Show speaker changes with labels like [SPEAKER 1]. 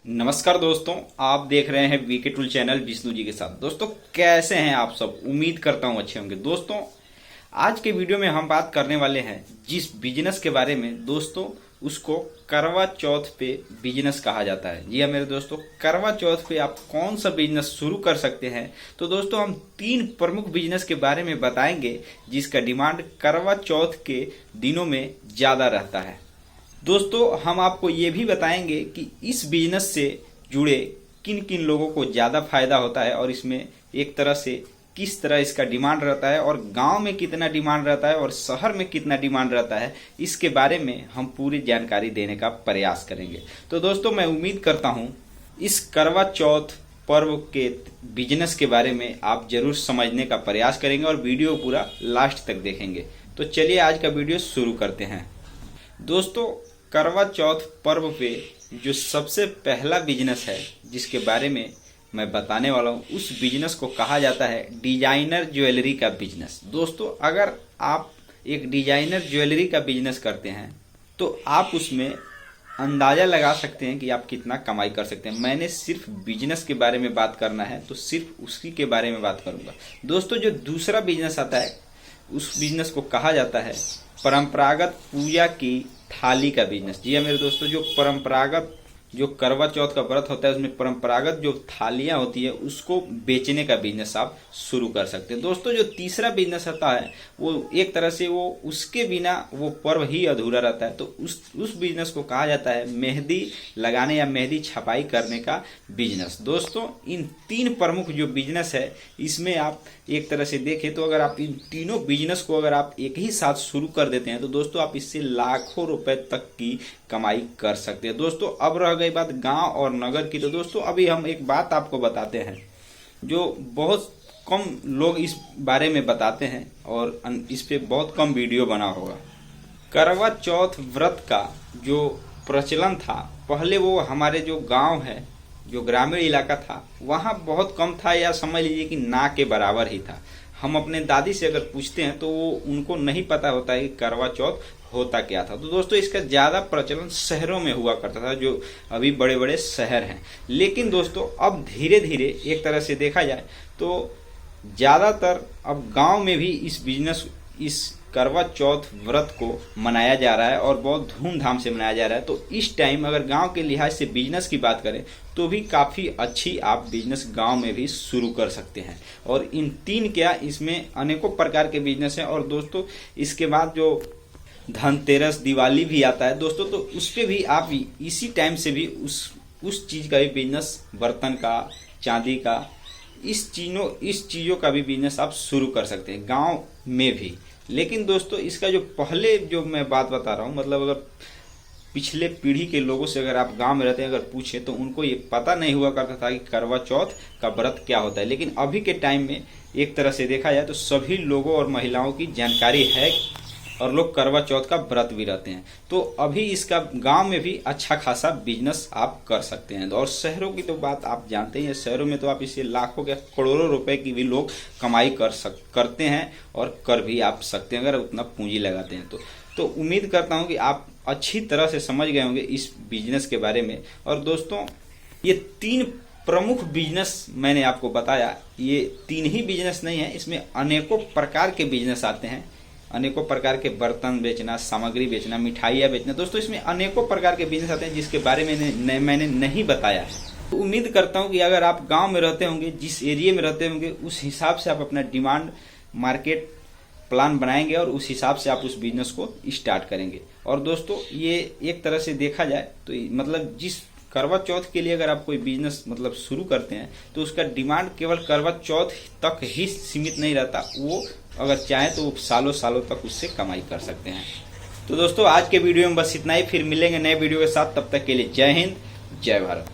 [SPEAKER 1] नमस्कार दोस्तों, आप देख रहे हैं VK tool channel Vishnu ji के साथ। दोस्तों कैसे हैं आप सब? उम्मीद करता हूं अच्छे होंगे। दोस्तों आज के वीडियो में हम बात करने वाले हैं जिस बिजनेस के बारे में, दोस्तों उसको करवा चौथ पे बिजनेस कहा जाता है। जी हाँ मेरे दोस्तों, करवा चौथ पे आप कौन सा बिजनेस शुरू कर सकते हैं। तो दोस्तों हम 3 प्रमुख बिजनेस के बारे में बताएंगे जिसका डिमांड करवा चौथ के दिनों में ज्यादा रहता है। दोस्तों हम आपको ये भी बताएंगे कि इस बिजनेस से जुड़े किन किन लोगों को ज़्यादा फायदा होता है और इसमें एक तरह से किस तरह इसका डिमांड रहता है और गांव में कितना डिमांड रहता है और शहर में कितना डिमांड रहता है, इसके बारे में हम पूरी जानकारी देने का प्रयास करेंगे। तो दोस्तों मैं उम्मीद करता हूं इस करवा चौथ पर्व के बिजनेस के बारे में आप जरूर समझने का प्रयास करेंगे और वीडियो पूरा लास्ट तक देखेंगे। तो चलिए आज का वीडियो शुरू करते हैं। दोस्तों करवा चौथ पर्व पे जो सबसे पहला बिजनेस है जिसके बारे में मैं बताने वाला हूँ, उस बिजनेस को कहा जाता है डिजाइनर ज्वेलरी का बिजनेस। दोस्तों अगर आप एक डिजाइनर ज्वेलरी का बिजनेस करते हैं तो आप उसमें अंदाजा लगा सकते हैं कि आप कितना कमाई कर सकते हैं। मैंने सिर्फ बिजनेस के बारे में बात करना है तो सिर्फ उसी के बारे में बात करूंगा। दोस्तों जो दूसरा बिजनेस आता है उस बिजनेस को कहा जाता है परंपरागत पूजा की थाली का बिजनेस। जी हाँ मेरे दोस्तों, जो परंपरागत जो करवा चौथ का व्रत होता है उसमें परंपरागत जो थालियां होती है उसको बेचने का बिजनेस आप शुरू कर सकते हैं। दोस्तों जो तीसरा बिजनेस आता है वो एक तरह से वो उसके बिना वो पर्व ही अधूरा रहता है, तो उस बिजनेस को कहा जाता है मेहंदी लगाने या मेहंदी छपाई करने का बिजनेस। दोस्तों इन 3 प्रमुख जो बिजनेस है इसमें आप एक तरह से देखें तो अगर आप इन तीनों बिजनेस को अगर आप एक ही साथ शुरू कर देते हैं तो दोस्तों आप इससे लाखों रुपए तक की कमाई कर सकते हैं। दोस्तों अब रह गई बात गांव और नगर की, तो दोस्तों अभी हम एक बात आपको बताते हैं जो बहुत कम लोग इस बारे में बताते हैं और इस पे बहुत कम वीडियो बना होगा। करवा चौथ व्रत का जो प्रचलन था पहले, वो हमारे जो गांव है, जो ग्रामीण इलाका था, वहाँ बहुत कम था या समझ लीजिए कि ना के बराबर ही था। हम अपने दादी से अगर पूछते हैं तो वो उनको नहीं पता होता है कि करवा चौथ होता क्या था। तो दोस्तों इसका ज्यादा प्रचलन शहरों में हुआ करता था, जो अभी बड़े बड़े शहर हैं। लेकिन दोस्तों अब धीरे धीरे एक तरह से देखा जाए तो ज्यादातर अब गांव में भी इस करवा चौथ व्रत को मनाया जा रहा है और बहुत धूमधाम से मनाया जा रहा है। तो इस टाइम अगर गांव के लिहाज से बिजनेस की बात करें तो भी काफ़ी अच्छी आप बिजनेस गांव में भी शुरू कर सकते हैं। और इन 3 क्या, इसमें अनेकों प्रकार के बिजनेस हैं। और दोस्तों इसके बाद जो धनतेरस दिवाली भी आता है दोस्तों, तो उस पर भी आप इसी टाइम से भी उस चीज़ का भी बिजनेस, बर्तन का, चांदी का, इस चीज़ों का भी बिजनेस आप शुरू कर सकते हैं गाँव में भी। लेकिन दोस्तों इसका जो पहले जो मैं बात बता रहा हूँ, मतलब अगर पिछले पीढ़ी के लोगों से अगर आप गांव में रहते हैं अगर पूछे तो उनको ये पता नहीं हुआ करता था कि करवा चौथ का व्रत क्या होता है। लेकिन अभी के टाइम में एक तरह से देखा जाए तो सभी लोगों और महिलाओं की जानकारी है और लोग करवा चौथ का व्रत भी रहते हैं। तो अभी इसका गांव में भी अच्छा खासा बिजनेस आप कर सकते हैं। और शहरों की तो बात आप जानते ही हैं, शहरों में तो आप इससे लाखों के करोड़ों रुपए की भी लोग कमाई करते हैं और कर भी आप सकते हैं अगर उतना पूंजी लगाते हैं तो उम्मीद करता हूं कि आप अच्छी तरह से समझ गए होंगे इस बिजनेस के बारे में। और दोस्तों ये 3 प्रमुख बिजनेस मैंने आपको बताया, ये 3 ही बिजनेस नहीं है, इसमें अनेकों प्रकार के बिजनेस आते हैं। अनेकों प्रकार के बर्तन बेचना, सामग्री बेचना, मिठाइयाँ बेचना, दोस्तों इसमें अनेकों प्रकार के बिजनेस आते हैं जिसके बारे में मैंने नहीं बताया है। तो उम्मीद करता हूं कि अगर आप गांव में रहते होंगे, जिस एरिया में रहते होंगे, उस हिसाब से आप अपना डिमांड मार्केट प्लान बनाएंगे और उस हिसाब से आप उस बिजनेस को स्टार्ट करेंगे। और दोस्तों ये एक तरह से देखा जाए तो मतलब जिस करवा चौथ के लिए अगर आप कोई बिजनेस मतलब शुरू करते हैं तो उसका डिमांड केवल करवा चौथ तक ही सीमित नहीं रहता, वो अगर चाहें तो वो सालों सालों तक उससे कमाई कर सकते हैं। तो दोस्तों आज के वीडियो में बस इतना ही, फिर मिलेंगे नए वीडियो के साथ। तब तक के लिए जय हिंद, जय भारत।